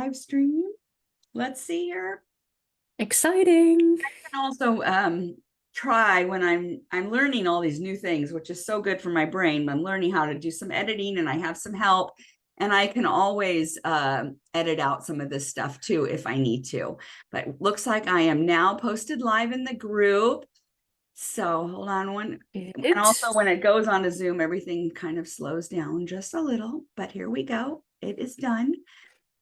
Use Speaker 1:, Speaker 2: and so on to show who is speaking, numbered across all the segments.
Speaker 1: live stream. Let's see here.
Speaker 2: Exciting.
Speaker 1: I can also try when I'm learning all these new things, which is so good for my brain. I'm learning how to do some editing, and I have some help, and I can always edit out some of this stuff too if I need to. But it looks like I am now posted live in the group. So hold on one. And
Speaker 2: Good.
Speaker 1: also when it goes on to Zoom, everything kind of slows down just a little, but here we go. It is done.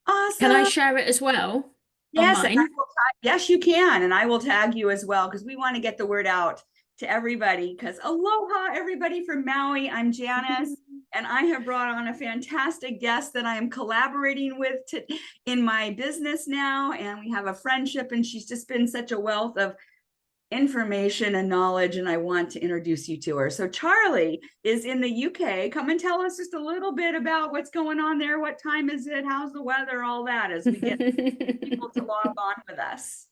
Speaker 2: Can I
Speaker 1: Awesome.
Speaker 2: share it as well on
Speaker 1: Yes, and I
Speaker 2: mine?
Speaker 1: will yes, you can. And I will tag you as well because we want to get the word out to everybody. Because aloha, everybody from Maui. I'm Janice, and I have brought on a fantastic guest that I am collaborating with in my business now. And we have a friendship, and she's just been such a wealth of information and knowledge, and I want to introduce you to her. So Charlie is in the UK. Come and tell us just a little bit about what's going on there. What time is it? How's the weather? All that as we get people to log on with us.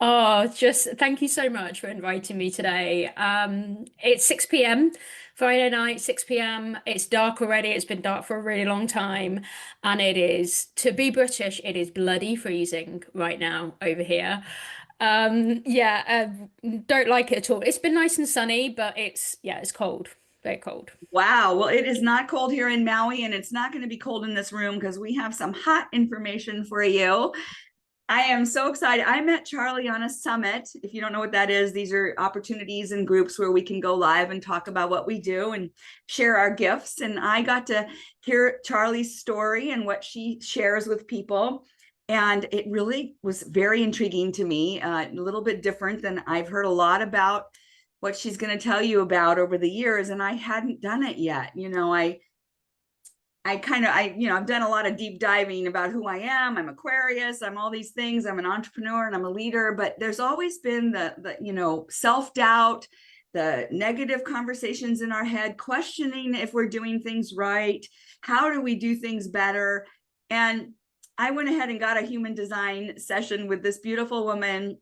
Speaker 2: Oh, just thank you so much for inviting me today. It's 6 p.m. Friday night, 6 p.m. It's dark already. It's been dark for a really long time. And it is, to be British, it is bloody freezing right now over here. Yeah, don't like it at all. It's been nice and sunny, but yeah, it's cold. Very cold.
Speaker 1: Wow. Well, it is not cold here in Maui, and it's not going to be cold in this room because we have some hot information for you. I am so excited. I met Charlie on a summit. If you don't know what that is, these are opportunities and groups where we can go live and talk about what we do and share our gifts. And I got to hear Charlie's story and what she shares with people. And it really was very intriguing to me, a little bit different than I've heard a lot about what she's going to tell you about over the years. And I hadn't done it yet. I've done a lot of deep diving about who I am. I'm Aquarius. I'm all these things. I'm an entrepreneur and I'm a leader, but there's always been the self-doubt, the negative conversations in our head, questioning if we're doing things right. How do we do things better? And I went ahead and got a human design session with this beautiful woman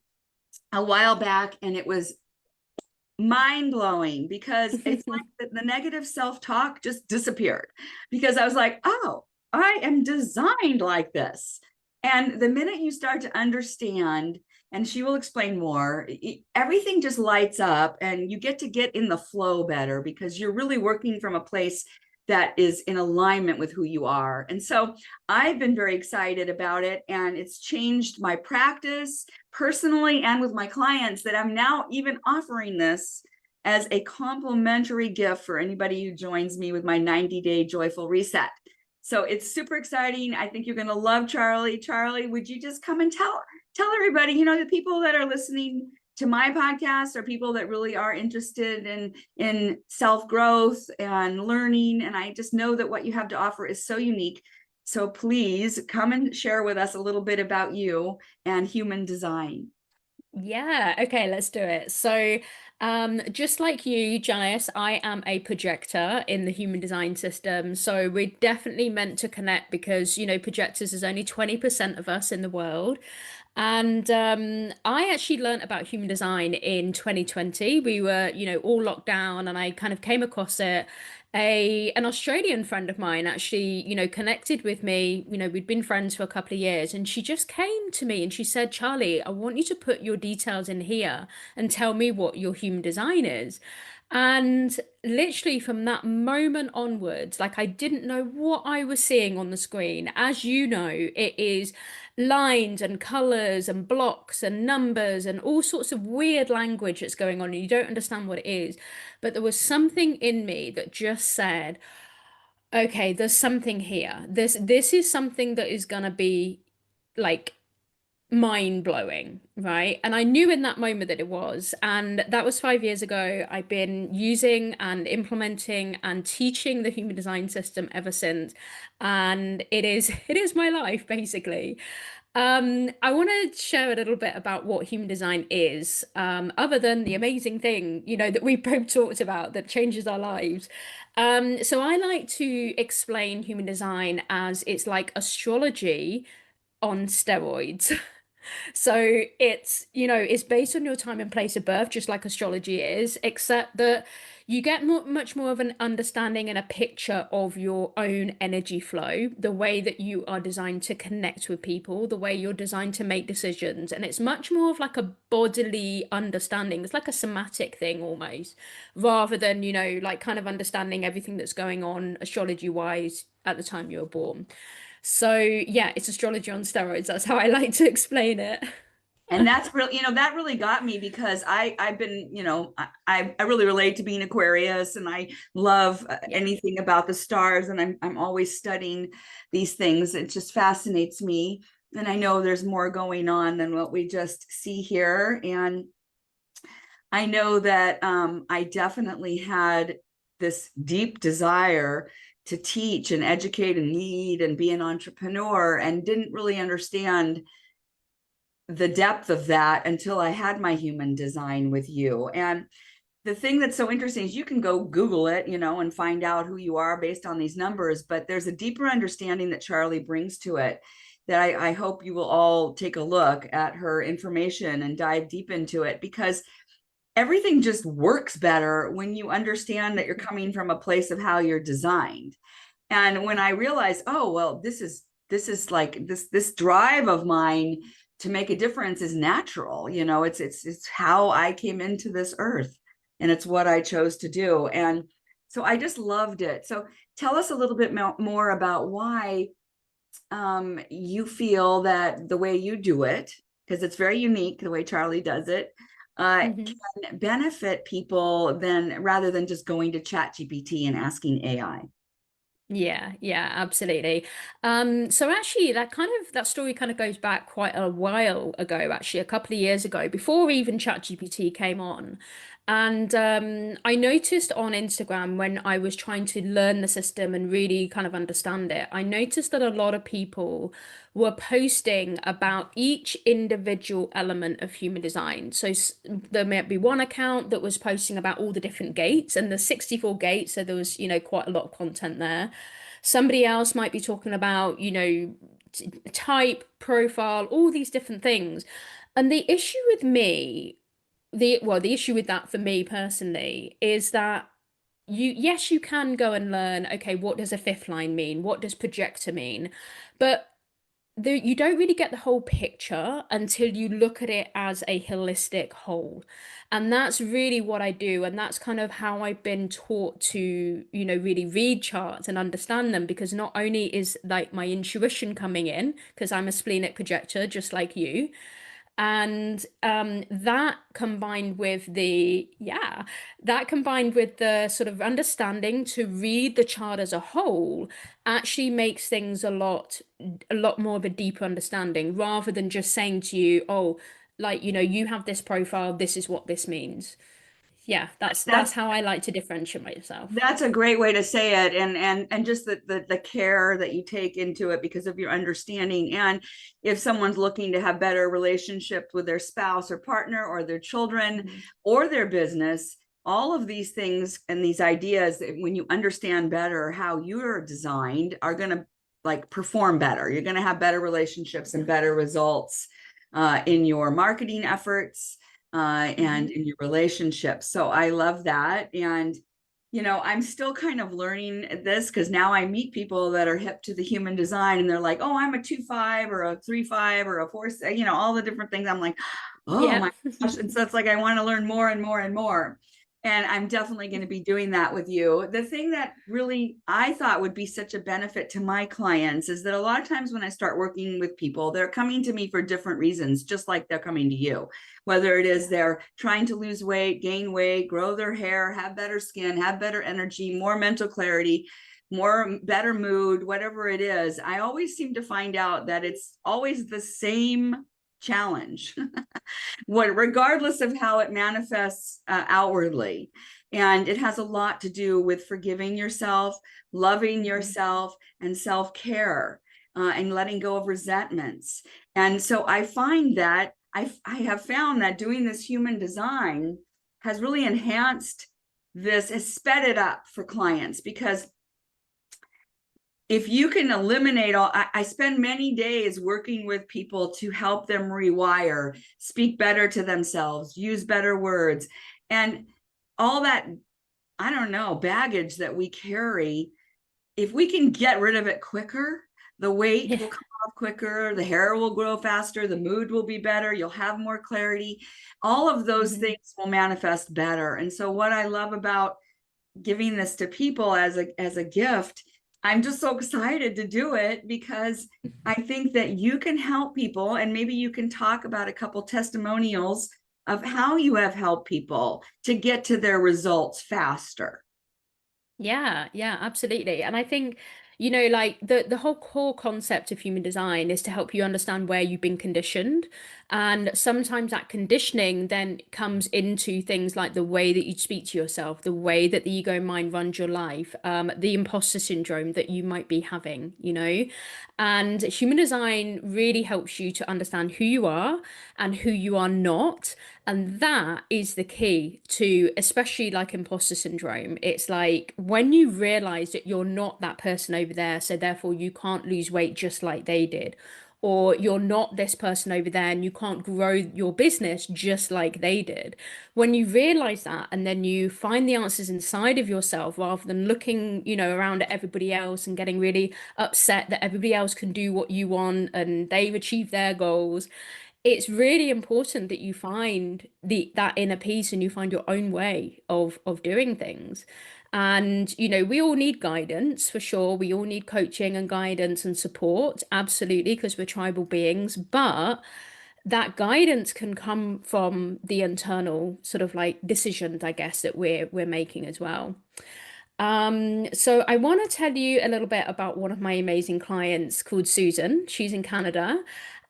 Speaker 1: a while back, and it was mind-blowing because it's like the negative self-talk just disappeared because I was like, oh, I am designed like this. And the minute you start to understand, and she will explain more, everything just lights up and you get to get in the flow better because you're really working from a place that is in alignment with who you are. And so I've been very excited about it, and it's changed my practice personally and with my clients, that I'm now even offering this as a complimentary gift for anybody who joins me with my 90-day joyful reset. So it's super exciting. I think you're going to love Charlie. Charlie, would you just come and tell everybody, the people that are listening to my podcast are people that really are interested in self-growth and learning. And I just know that what you have to offer is so unique. So please come and share with us a little bit about you and human design.
Speaker 2: Yeah, okay, let's do it. So, just like you, Janice, I am a projector in the human design system. So we're definitely meant to connect because, projectors is only 20% of us in the world. And I actually learned about human design in 2020. We were, all locked down, and I kind of came across it. An Australian friend of mine actually, connected with me. We'd been friends for a couple of years, and she just came to me and she said, Charlie, I want you to put your details in here and tell me what your human design is. And literally from that moment onwards, like I didn't know what I was seeing on the screen. As you know, it is lines and colors and blocks and numbers and all sorts of weird language that's going on, and you don't understand what it is. But there was something in me that just said, okay, there's something here. This is something that is gonna be like mind blowing, right? And I knew in that moment that it was. And that was 5 years ago. I've been using and implementing and teaching the human design system ever since. And it is my life, basically. I want to share a little bit about what human design is, other than the amazing thing, that we both talked about that changes our lives. So I like to explain human design as it's like astrology on steroids. So it's, it's based on your time and place of birth, just like astrology is, except that you get much more of an understanding and a picture of your own energy flow, the way that you are designed to connect with people, the way you're designed to make decisions. And it's much more of like a bodily understanding. It's like a somatic thing almost, rather than, like kind of understanding everything that's going on astrology wise at the time you were born. So yeah, it's astrology on steroids. That's how I like to explain it.
Speaker 1: And that's really, that really got me because I've been, I really relate to being Aquarius, and I love
Speaker 2: Yeah.
Speaker 1: anything about the stars, and I'm always studying these things. It just fascinates me. And I know there's more going on than what we just see here. And I know that I definitely had this deep desire to teach and educate and lead and be an entrepreneur, and didn't really understand the depth of that until I had my human design with you. And the thing that's so interesting is you can go Google it, and find out who you are based on these numbers, but there's a deeper understanding that Charlie brings to it that I hope you will all take a look at her information and dive deep into it, because everything just works better when you understand that you're coming from a place of how you're designed. And when I realized, oh, well, this is like this drive of mine to make a difference is natural. It's how I came into this earth, and it's what I chose to do. And so I just loved it. So tell us a little bit more about why you feel that the way you do it, because it's very unique the way Charlie does it,
Speaker 2: Mhm.
Speaker 1: can benefit people then rather than just going to ChatGPT and asking AI.
Speaker 2: Yeah, yeah, absolutely. So actually that story kind of goes back quite a while ago, actually, a couple of years ago, before even ChatGPT came on. And I noticed on Instagram when I was trying to learn the system and really kind of understand it, I noticed that a lot of people were posting about each individual element of human design. So there might be one account that was posting about all the different gates, and the 64 gates, so there was, quite a lot of content there. Somebody else might be talking about, type, profile, all these different things. And the issue with me, the issue with that for me personally is that yes, you can go and learn, okay, what does a fifth line mean? What does projector mean? But you don't really get the whole picture until you look at it as a holistic whole. And that's really what I do. And that's kind of how I've been taught to, really read charts and understand them, because not only is like my intuition coming in, because I'm a splenic projector, just like you, and that combined with the sort of understanding to read the chart as a whole actually makes things a lot more of a deeper understanding, rather than just saying to you, oh, like, you have this profile, this is what this means. Yeah, that's
Speaker 1: That's
Speaker 2: how I like to differentiate myself.
Speaker 1: That's a great way to say it, and just the care that you take into it because of your understanding. And if someone's looking to have better relationships with their spouse or partner or their children
Speaker 2: Mhm.
Speaker 1: or their business, all of these things and these ideas, when you understand better how you're designed, are going to like perform better. You're going to have better relationships and better results in your marketing efforts and
Speaker 2: Mhm.
Speaker 1: in your relationships. So I love that. And I'm still kind of learning this because now I meet people that are hip to the human design, and they're like, oh, I'm a 2-5 or a 3-5 or a 4, all the different things. I'm like, oh
Speaker 2: Yeah.
Speaker 1: my gosh. And so it's like I want to learn more and more and more. And I'm definitely going to be doing that with you. The thing that really I thought would be such a benefit to my clients is that a lot of times when I start working with people, they're coming to me for different reasons, just like they're coming to you. Whether it is
Speaker 2: Yeah.
Speaker 1: they're trying to lose weight, gain weight, grow their hair, have better skin, have better energy, more mental clarity, more better mood, whatever it is, I always seem to find out that it's always the same challenge, what regardless of how it manifests outwardly. And it has a lot to do with forgiving yourself, loving
Speaker 2: Mhm.
Speaker 1: yourself, and self-care, and letting go of resentments. And so I find that I have found that doing this human design has really enhanced this, has sped it up for clients, because if you can eliminate all, I spend many days working with people to help them rewire, speak better to themselves, use better words, and all that, I don't know, baggage that we carry. If we can get rid of it quicker, the weight
Speaker 2: Yeah.
Speaker 1: will come off quicker, the hair will grow faster, the mood will be better, you'll have more clarity. All of those
Speaker 2: Mhm.
Speaker 1: things will manifest better. And so what I love about giving this to people as a gift, I'm just so excited to do it because I think that you can help people, and maybe you can talk about a couple testimonials of how you have helped people to get to their results faster.
Speaker 2: Yeah, yeah, absolutely. And I think, like the whole core concept of human design is to help you understand where you've been conditioned. And sometimes that conditioning then comes into things like the way that you speak to yourself, the way that the ego mind runs your life, the imposter syndrome that you might be having. And human design really helps you to understand who you are and who you are not. And that is the key to, especially like imposter syndrome. It's like when you realize that you're not that person over there, so therefore you can't lose weight just like they did, or you're not this person over there and you can't grow your business just like they did. When you realize that and then you find the answers inside of yourself rather than looking, around at everybody else and getting really upset that everybody else can do what you want and they've achieved their goals, it's really important that you find that inner peace and you find your own way of doing things. And we all need guidance for sure. We all need coaching and guidance and support, absolutely, because we're tribal beings. But that guidance can come from the internal sort of like decisions, I guess, that we're making as well. So I want to tell you a little bit about one of my amazing clients called Susan. She's in Canada,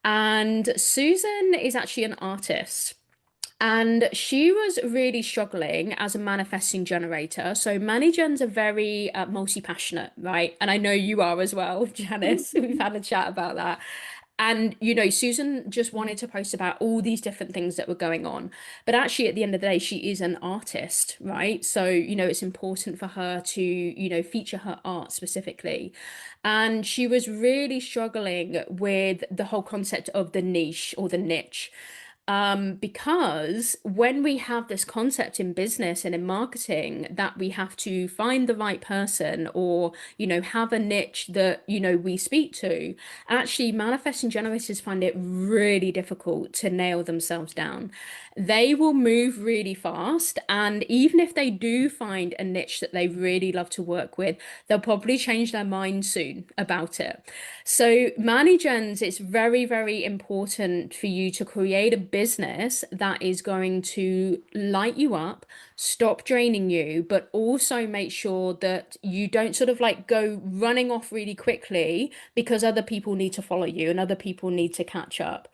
Speaker 2: and Susan is actually an artist. And she was really struggling as a manifesting generator. So many gens are very multi-passionate, right? And I know you are as well, Janice. We've had a chat about that. And, Susan just wanted to post about all these different things that were going on. But actually, at the end of the day, she is an artist, right? So, it's important for her to, feature her art specifically. And she was really struggling with the whole concept of the niche or the niche. Because when we have this concept in business and in marketing that we have to find the right person or, have a niche that, we speak to, actually manifesting generators find it really difficult to nail themselves down. They will move really fast. And even if they do find a niche that they really love to work with, they'll probably change their mind soon about it. So, Gens, it's very, very important for you to create a business that is going to light you up, stop draining you, but also make sure that you don't sort of like go running off really quickly because other people need to follow you and other people need to catch up.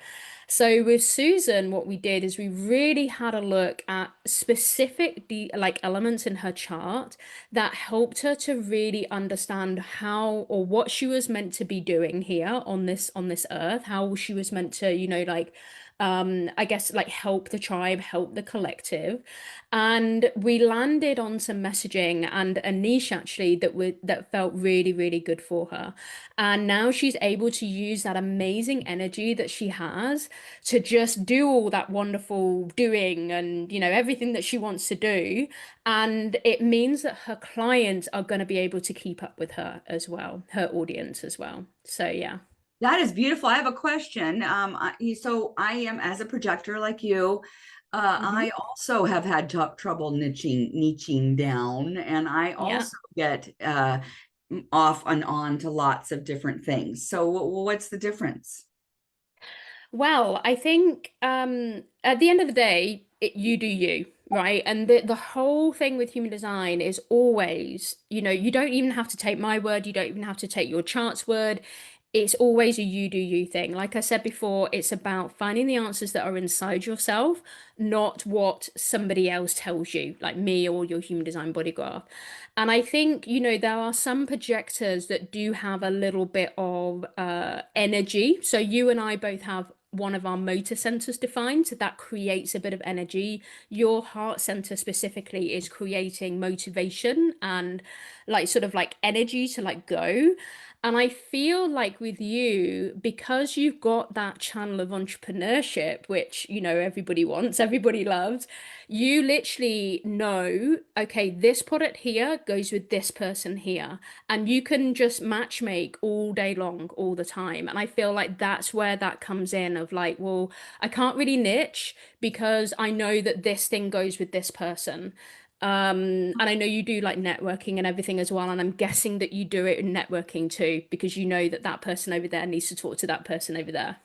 Speaker 2: So with Susan, what we did is we really had a look at specific like elements in her chart that helped her to really understand how or what she was meant to be doing here on this earth, how she was meant to, like I guess like help the tribe, help the collective. And we landed on some messaging and a niche actually that felt really, really good for her. And now she's able to use that amazing energy that she has to just do all that wonderful doing and, everything that she wants to do. And it means that her clients are going to be able to keep up with her as well, her audience as well. So, yeah.
Speaker 1: That is beautiful. I have a question. So I am as a projector like you.
Speaker 2: Hmm.
Speaker 1: I also have had trouble niching down, and I
Speaker 2: Yeah.
Speaker 1: also get off and on to lots of different things. So what's the difference?
Speaker 2: Well, I think at the end of the day, you do you, right? And the whole thing with human design is always, you don't even have to take my word, you don't even have to take your chart's word. It's always a you do you thing. Like I said before, it's about finding the answers that are inside yourself, not what somebody else tells you, like me or your human design body graph. And I think, there are some projectors that do have a little bit of energy. So you and I both have one of our motor centers defined, so that creates a bit of energy. Your heart center specifically is creating motivation and like sort of like energy to like go. And I feel like with you, because you've got that channel of entrepreneurship, which, everybody wants, everybody loves, you literally know, okay, this product here goes with this person here. And you can just match make all day long, all the time. And I feel like that's where that comes in of like, well, I can't really niche because I know that this thing goes with this person. And I know you do like networking and everything as well, and I'm guessing that you do it in networking too, because you know that that person over there needs to talk to that person over there.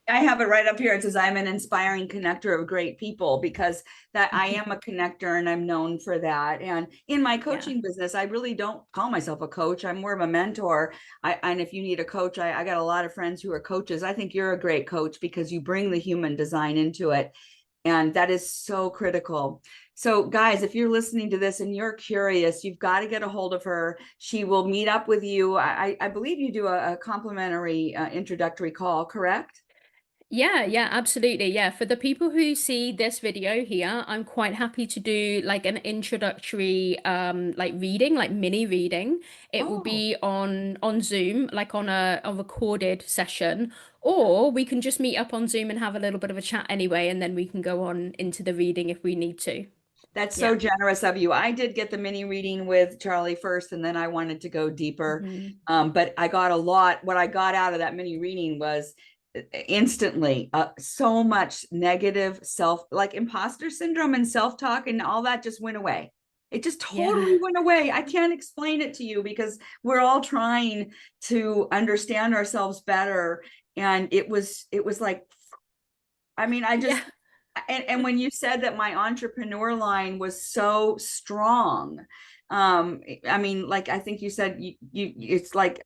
Speaker 1: I have it right up here. It says I'm an inspiring connector of great people, because that I am a connector and I'm known for that. And in my
Speaker 2: Yeah.
Speaker 1: coaching business, I really don't call myself a coach. I'm more of a mentor. And if you need a coach, I got a lot of friends who are coaches. I think you're a great coach because you bring the human design into it. And that is so critical. So, guys, if you're listening to this and you're curious, you've got to get a hold of her. She will meet up with you. I believe you do a complimentary introductory call, correct?
Speaker 2: Yeah, yeah, absolutely. Yeah, for the people who see this video here, I'm quite happy to do like an introductory like reading, like mini reading. It will
Speaker 1: Oh,
Speaker 2: be on Zoom, like on a recorded session, or we can just meet up on Zoom and have a little bit of a chat anyway, and then we can go on into the reading if we need to.
Speaker 1: that's so
Speaker 2: Yeah.
Speaker 1: generous of you. I did get the mini reading with Charlie first, and then I wanted to go deeper.
Speaker 2: Mhm.
Speaker 1: But I got a lot. What I got out of that mini reading was instantly so much negative self, like imposter syndrome and self talk, and all that just went away. It just
Speaker 2: Yeah.
Speaker 1: totally went away. I can't explain it to you because we're all trying to understand ourselves better. And it was like, I mean, I
Speaker 2: Yeah.
Speaker 1: just, and when you said that my entrepreneur line was so strong, I mean, like I think you said it's like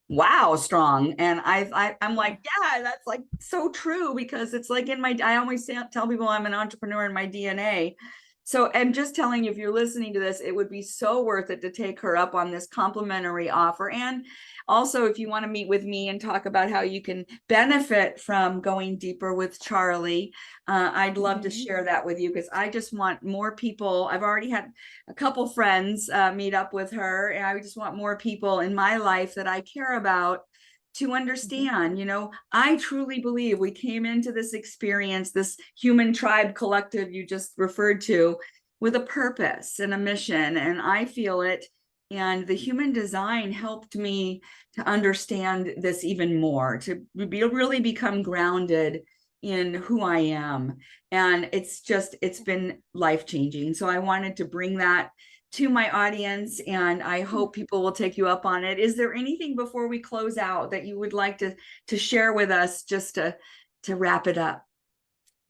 Speaker 1: wow strong, and I'm
Speaker 2: Yeah.
Speaker 1: like, yeah, that's like so true, because it's like in my, I always tell people I'm an entrepreneur in my DNA. So I'm just telling you, if you're listening to this, it would be so worth it to take her up on this complimentary offer. And also, if you want to meet with me and talk about how you can benefit from going deeper with Charlie, I'd love to
Speaker 2: Mhm.
Speaker 1: share that with you, because I just want more people. I've already had a couple friends meet up with her, and I just want more people in my life that I care about to
Speaker 2: Mhm.
Speaker 1: understand. I truly believe we came into this experience, this human tribe collective you just referred to, with a purpose and a mission, and I feel it. And the human design helped me to understand this even more, to really become grounded in who I am. And it's been life changing. So I wanted to bring that to my audience, and I hope people will take you up on it. Is there anything before we close out that you would like to share with us, just to wrap it up?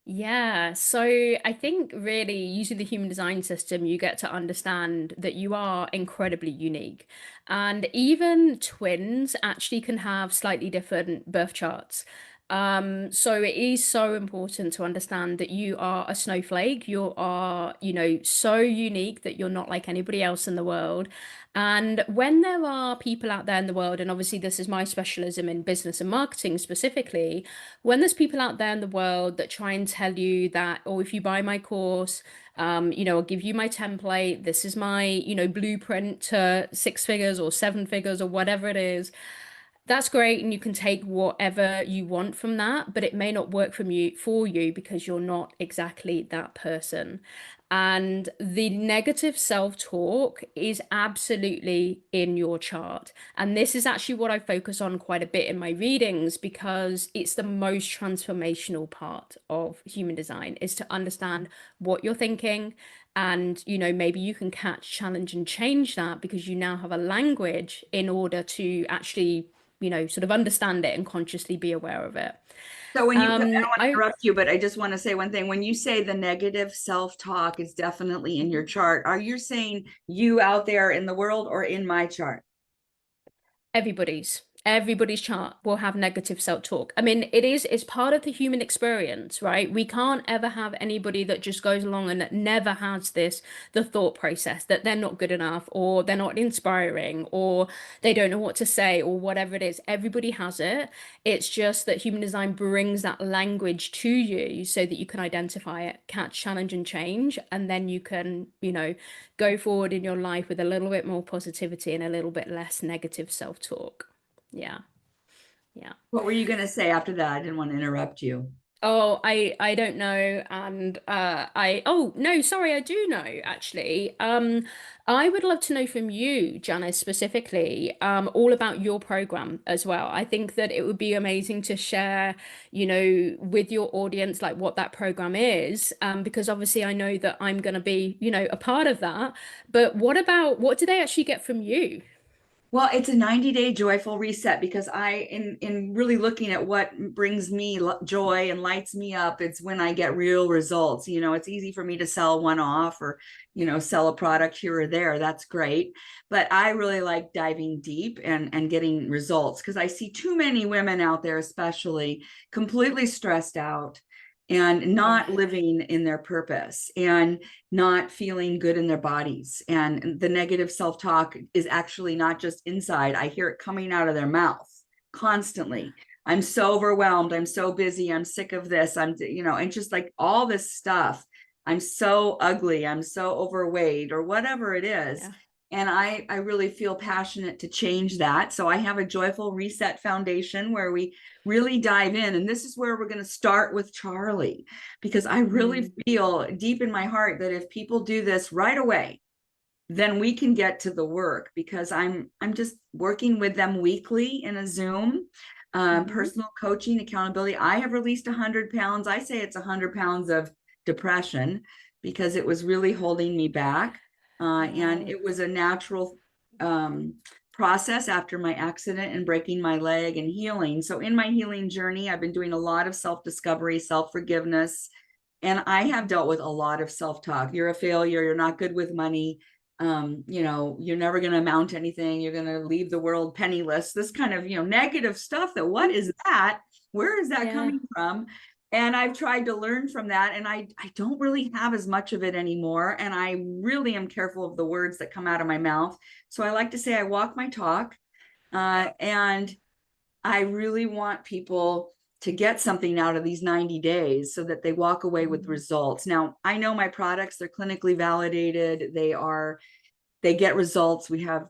Speaker 2: Yeah, so I think really using the human design system, you get to understand that you are incredibly unique. And even twins actually can have slightly different birth charts. So it is so important to understand that you are a snowflake. You are, so unique that you're not like anybody else in the world. And when there are people out there in the world, and obviously this is my specialism in business and marketing specifically, when there's people out there in the world that try and tell you that, or if you buy my course, I'll give you my template, this is my, blueprint to six figures or seven figures or whatever it is, that's great, and you can take whatever you want from that, but it may not work for you because you're not exactly that person. And the negative self-talk is absolutely in your chart. And this is actually what I focus on quite a bit in my readings, because it's the most transformational part of human design, is to understand what you're thinking. And, maybe you can catch, challenge, and change that because you now have a language in order to actually sort of understand it and consciously be aware of it.
Speaker 1: So when I don't want to
Speaker 2: I
Speaker 1: interrupt you, but I just want to say one thing. When you say the negative self-talk is definitely in your chart, are you saying you out there in the world, or in my chart?
Speaker 2: Everybody's chart will have negative self-talk. I mean, it's part of the human experience, right? We can't ever have anybody that just goes along and that never has the thought process that they're not good enough, or they're not inspiring, or they don't know what to say, or whatever it is. Everybody has it. It's just that human design brings that language to you so that you can identify it, catch, challenge, and change, and then you can, go forward in your life with a little bit more positivity and a little bit less negative self-talk. Yeah. Yeah.
Speaker 1: What were you going to say after that? I didn't want to interrupt you.
Speaker 2: Oh, I don't know, and I oh no, sorry, I do know actually. I would love to know from you, Janice, specifically, all about your program as well. I think that it would be amazing to share, with your audience, like what that program is, because obviously I know that I'm going to be, a part of that. But what do they actually get from you?
Speaker 1: Well, it's a 90-day joyful reset because in really looking at what brings me joy and lights me up, it's when I get real results. It's easy for me to sell one off or, sell a product here or there. That's great. But I really like diving deep and getting results because I see too many women out there, especially completely stressed out and
Speaker 2: Yeah.
Speaker 1: not living in their purpose and not feeling good in their bodies. And the negative self-talk is actually not just inside. I hear it coming out of their mouth constantly. I'm so overwhelmed. I'm so busy. I'm sick of this. And just like all this stuff. I'm so ugly. I'm so overweight or whatever it is.
Speaker 2: Yeah.
Speaker 1: And I really feel passionate to change that. So I have a Joyful Reset Foundation where we really dive in. And this is where we're going to start with Charlie, because I really
Speaker 2: Mm.
Speaker 1: feel deep in my heart that if people do this right away, then we can get to the work because I'm just working with them weekly in a Zoom,
Speaker 2: Hmm.
Speaker 1: personal coaching, accountability. I have released 100 pounds. I say it's 100 pounds of depression because it was really holding me back. And
Speaker 2: Wow.
Speaker 1: it was a natural um, process after my accident and breaking my leg and healing. So in my healing journey, I've been doing a lot of self-discovery, self-forgiveness, and I have dealt with a lot of self-talk. You're a failure. You're not good with money. You're never going to amount to anything. You're going to leave the world penniless. This kind of, negative stuff that what is that? Where is that
Speaker 2: Yeah.
Speaker 1: coming from? And I've tried to learn from that. And I don't really have as much of it anymore. And I really am careful of the words that come out of my mouth. So I like to say I walk my talk. And I really want people to get something out of these 90 days so that they walk away with
Speaker 2: Mm.
Speaker 1: results. Now, I know my products, they're clinically validated. They get results. We have,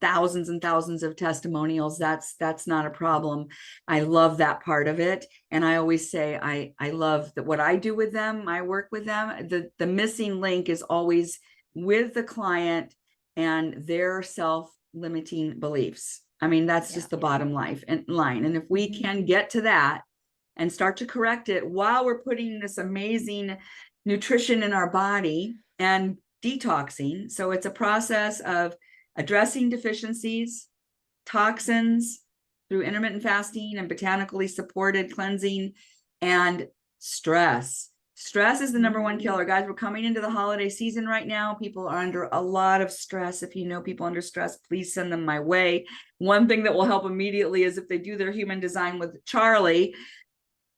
Speaker 1: thousands and thousands of testimonials. That's not a problem. I love that part of it. And I always say I love that what I do with them, I work with them. The missing link is always with the client and their self-limiting beliefs. I mean, that's
Speaker 2: Yeah.
Speaker 1: just the bottom line. And if we
Speaker 2: Hmm.
Speaker 1: can get to that and start to correct it while we're putting this amazing nutrition in our body and detoxing. So it's a process of addressing deficiencies, toxins through intermittent fasting and botanically supported cleansing, and stress. Stress is the number one
Speaker 2: Mm.
Speaker 1: killer. Guys, we're coming into the holiday season right now. People are under a lot of stress. If you know people under stress, please send them my way. One thing that will help immediately is if they do their human design with Charlie.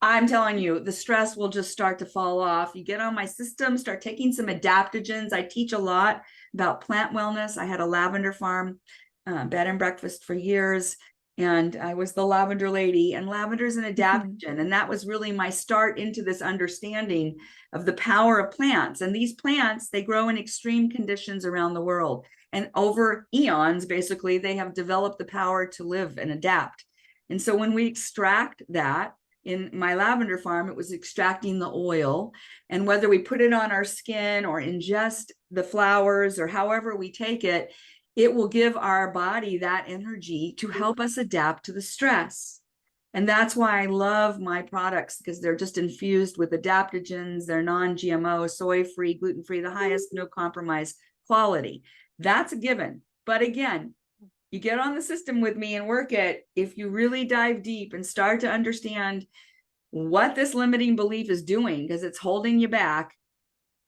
Speaker 1: I'm telling you, the stress will just start to fall off. You get on my system, start taking some adaptogens. I teach a lot about plant wellness. I had a lavender farm, bed and breakfast for years, and I was the lavender lady. And lavender is an adaptogen, and that was really my start into this understanding of the power of plants. And these plants, they grow in extreme conditions around the world. And over eons, basically, they have developed the power to live and adapt. And so when we extract that, in my lavender farm, it was extracting the oil. And whether we put it on our skin or ingest the flowers or however we take it, it will give our body that energy to help us adapt to the stress. And that's why I love my products because they're just infused with adaptogens. They're non-GMO, soy-free, gluten-free, the highest no compromise quality. That's a given. But again, you get on the system with me and work it, if you really dive deep and start to understand what this limiting belief is doing, because it's holding you back,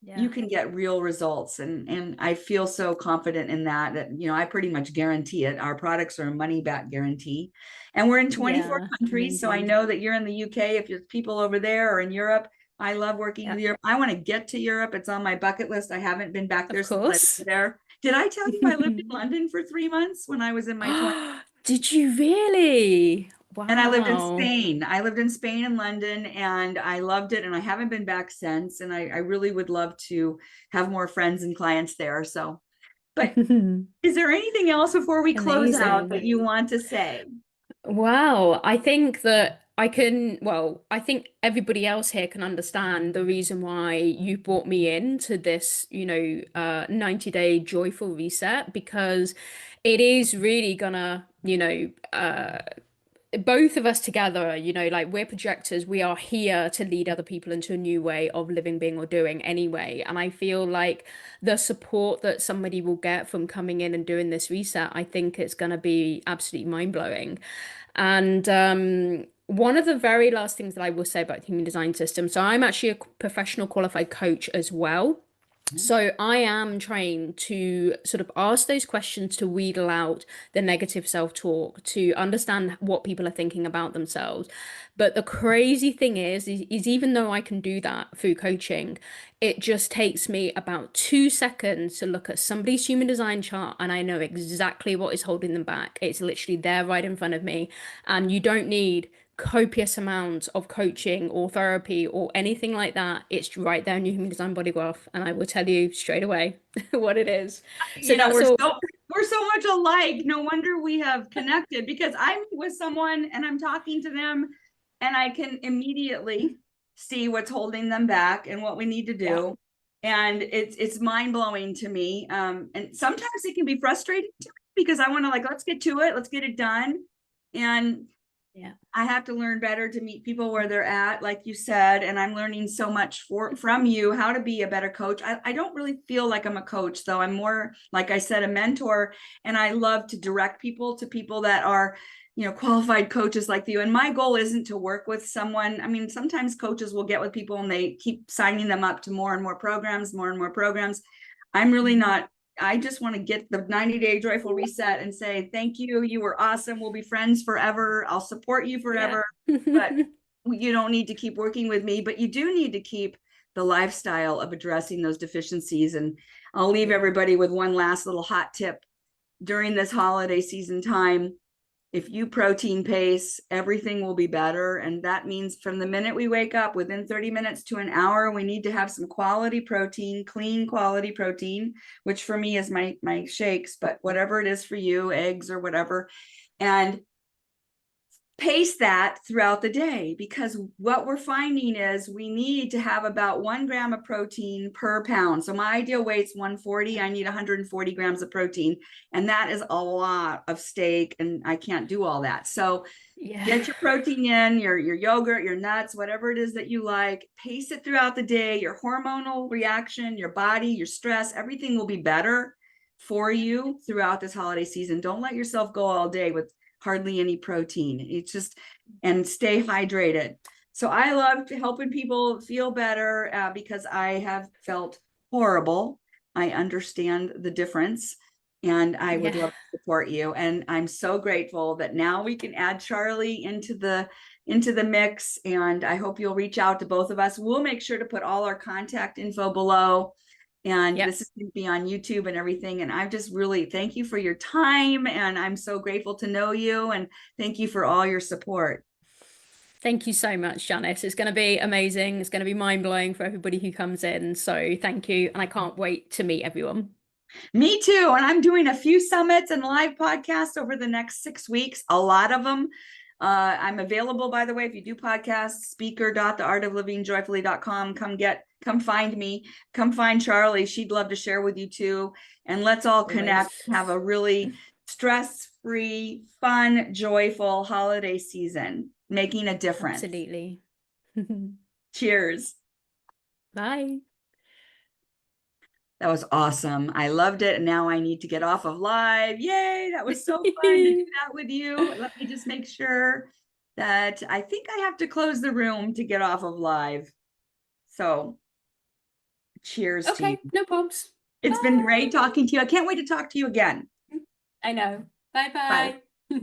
Speaker 2: Yeah.
Speaker 1: you can get real results. And I feel so confident in that I pretty much guarantee it. Our products are a money back guarantee. And we're in 24
Speaker 2: Yeah.
Speaker 1: countries. So I
Speaker 2: Amazing.
Speaker 1: know that you're in the UK, if there's people over there or in Europe. I love working
Speaker 2: Yeah.
Speaker 1: with Europe. I want to get to Europe. It's on my bucket list. I haven't been back
Speaker 2: Of
Speaker 1: there since I was
Speaker 2: course.
Speaker 1: there. Did I tell you I lived in London for 3 months when I was in my 20s?
Speaker 2: Did you really?
Speaker 1: And I lived in
Speaker 2: Wow.
Speaker 1: Spain. I lived in Spain and London, and I loved it. And I haven't been back since. And I really would love to have more friends and clients there. So, but is there anything else before we close out
Speaker 2: Amazing.
Speaker 1: that you want to say?
Speaker 2: Wow, I think that I can, well, I think everybody else here can understand the reason why you brought me into this, 90-day joyful reset, because it is really gonna, both of us together, like we're projectors, we are here to lead other people into a new way of living, being, or doing anyway. And I feel like the support that somebody will get from coming in and doing this reset, I think it's going to be absolutely mind-blowing. And one of the very last things that I will say about the human design system, so I'm actually a professional qualified coach as well. So I am trained to sort of ask those questions to wheedle out the negative self-talk, to understand what people are thinking about themselves. But the crazy thing is even though I can do that through coaching, it just takes me about 2 seconds to look at somebody's human design chart and I know exactly what is holding them back. It's literally there right in front of me. And you don't need copious amounts of coaching or therapy or anything like that. It's right there in your human design body graph, and I will tell you straight away what it is. So
Speaker 1: You know,
Speaker 2: that's all.
Speaker 1: we're so much alike. No wonder we have connected, because I meet with someone and I'm talking to them and I can immediately see what's holding them back and what we need to
Speaker 2: Yeah.
Speaker 1: do. And it's mind-blowing to me. And sometimes it can be frustrating to me because I want to, like, let's get to it, let's get it done. And
Speaker 2: Yeah.
Speaker 1: I have to learn better to meet people where they're at, like you said, and I'm learning so much from you how to be a better coach. I don't really feel like I'm a coach, though. I'm more, like I said, a mentor, and I love to direct people to people that are, qualified coaches like you. And my goal isn't to work with someone. I mean, sometimes coaches will get with people and they keep signing them up to more and more programs, more and more programs. I'm really not. I just want to get the 90-day joyful reset and say, thank you. You were awesome. We'll be friends forever. I'll support you
Speaker 2: Yeah.
Speaker 1: forever. But you don't need to keep working with me, but you do need to keep the lifestyle of addressing those deficiencies. And I'll leave
Speaker 2: Yeah.
Speaker 1: everybody with one last little hot tip during this holiday season time. If you protein pace, everything will be better. And that means from the minute we wake up, within 30 minutes to an hour, we need to have some quality protein, clean quality protein, which for me is my shakes, but whatever it is for you, eggs or whatever. And pace that throughout the day, because what we're finding is we need to have about 1 gram of protein per pound. So my ideal weight's 140. I need 140 grams of protein, and that is a lot of steak, and I can't do all that. So
Speaker 2: Yeah.
Speaker 1: get your protein in, your yogurt, your nuts, whatever it is that you like. Pace it throughout the day. Your hormonal reaction, your body, your stress, everything will be better for you throughout this holiday season. Don't let yourself go all day with hardly any protein. It's just, and stay hydrated. So I love helping people feel better because I have felt horrible. I understand the difference, and I would
Speaker 2: Yeah.
Speaker 1: love to support you. And I'm so grateful that now we can add Charlie into the mix. And I hope you'll reach out to both of us. We'll make sure to put all our contact info below. And
Speaker 2: Yeah.
Speaker 1: this is going to be on YouTube and everything. And I'm just really, thank you for your time. And I'm so grateful to know you. And thank you for all your support.
Speaker 2: Thank you so much, Janice. It's going to be amazing. It's going to be mind-blowing for everybody who comes in. So thank you. And I can't wait to meet everyone.
Speaker 1: Me too. And I'm doing a few summits and live podcasts over the next 6 weeks, a lot of them. I'm available, by the way, if you do podcasts, speaker.theartoflivingjoyfully.com. Come find me, come find Charlie. She'd love to share with you too. And let's all connect,
Speaker 2: Always.
Speaker 1: have a really stress-free, fun, joyful holiday season, making a difference.
Speaker 2: Absolutely.
Speaker 1: Cheers.
Speaker 2: Bye.
Speaker 1: That was awesome. I loved it. And now I need to get off of live. Yay. That was so fun to do that with you. Let me just make sure that I think I have to close the room to get off of live. So cheers to you.
Speaker 2: Okay, no problems.
Speaker 1: It's been great
Speaker 2: Bye.
Speaker 1: talking to you. I can't wait to talk to you again.
Speaker 2: I know. Bye
Speaker 1: Bye.
Speaker 2: bye.